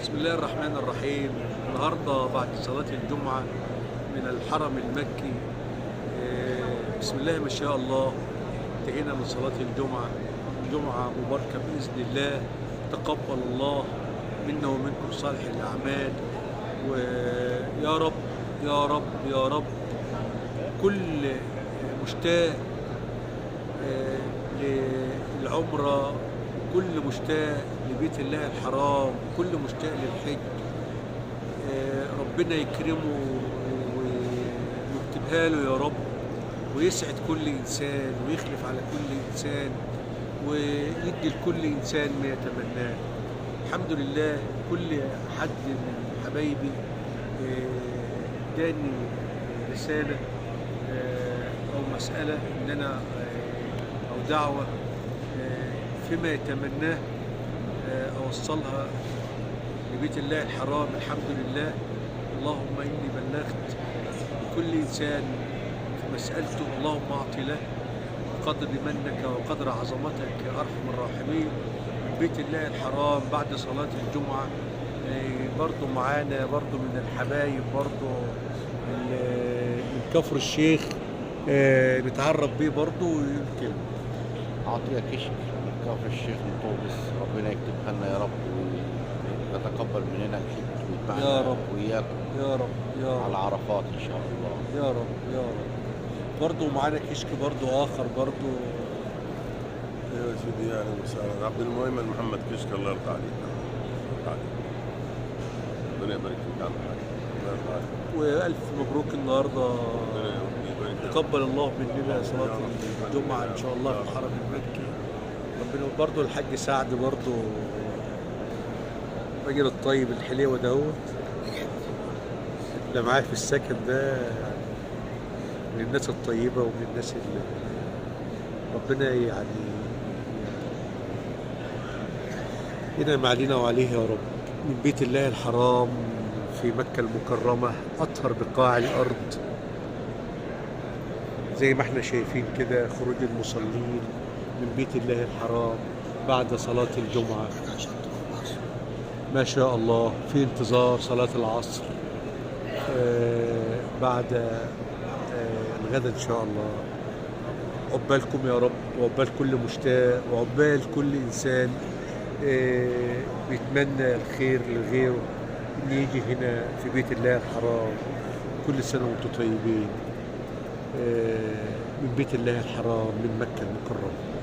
بسم الله الرحمن الرحيم. النهارده بعد صلاة الجمعة من الحرم المكي، بسم الله ما شاء الله انتهينا من صلاة الجمعة. جمعة مباركة بإذن الله، تقبل الله منا ومنكم صالح الأعمال، ويا رب يا رب يا رب كل مشتاق للعمرة، كل مشتاق لبيت الله الحرام، كل مشتاق للحج، ربنا يكرمه ويكتبها له يا رب، ويسعد كل إنسان ويخلف على كل إنسان ويدي لكل إنسان ما يتمناه. الحمد لله كل حد من حبايبي اداني رسالة أو مسألة إن أنا أو دعوة فيما يتمناه أوصلها لبيت الله الحرام. الحمد لله، اللهم إني بلغت كل إنسان في مسألته، اللهم أعطي له بقدر منك وقدر عظمتك يا أرحم الراحمين. من بيت الله الحرام بعد صلاة الجمعة برضو معانا برضو من الحبايب برضو من كفر الشيخ، نتعرف بيه برضو ويمكن عطية كشك من كفر الشيخ من طوبس. ربنا يكتبها لنا يا رب ويتقبل مننا الحج ويتبعنا يا رب وإياكم يا رب يا رب على عرفات إن شاء الله. يا رب يا رب. برضو معانا كشك برضو آخر برضو. ايوه يا سيدي، اهلا وسهلا. عبد المؤمن محمد كشك، الله يرضى عليك. ربنا يبارك فيك يا عم الحاج، الله يرضى عليك. وألف مبروك النهارده، ربنا يبارك فيك. تقبل الله مننا صلاة الجمعة إن شاء الله في الحرم المكي. ربنا برضو الحاج سعد برضو الراجل الطيب الحليوة دهوت اللي معايا في السكن ده، من الناس الطيبة ومن الناس اللي ربنا يعني ينعم علينا وعليه يا رب. من بيت الله الحرام في مكة المكرمة، أطهر بقاع الأرض، زي ما احنا شايفين كده خروج المصلين من بيت الله الحرام بعد صلاة الجمعة. ما شاء الله في انتظار صلاة العصر بعد الغد إن شاء الله. عقبالكم يا رب، وعقبال كل مشتاق، وعقبال كل إنسان بيتمنى الخير لغيره إن يجي هنا في بيت الله الحرام. كل سنة وانتم طيبين. من بيت الله الحرام من مكة المكرمة.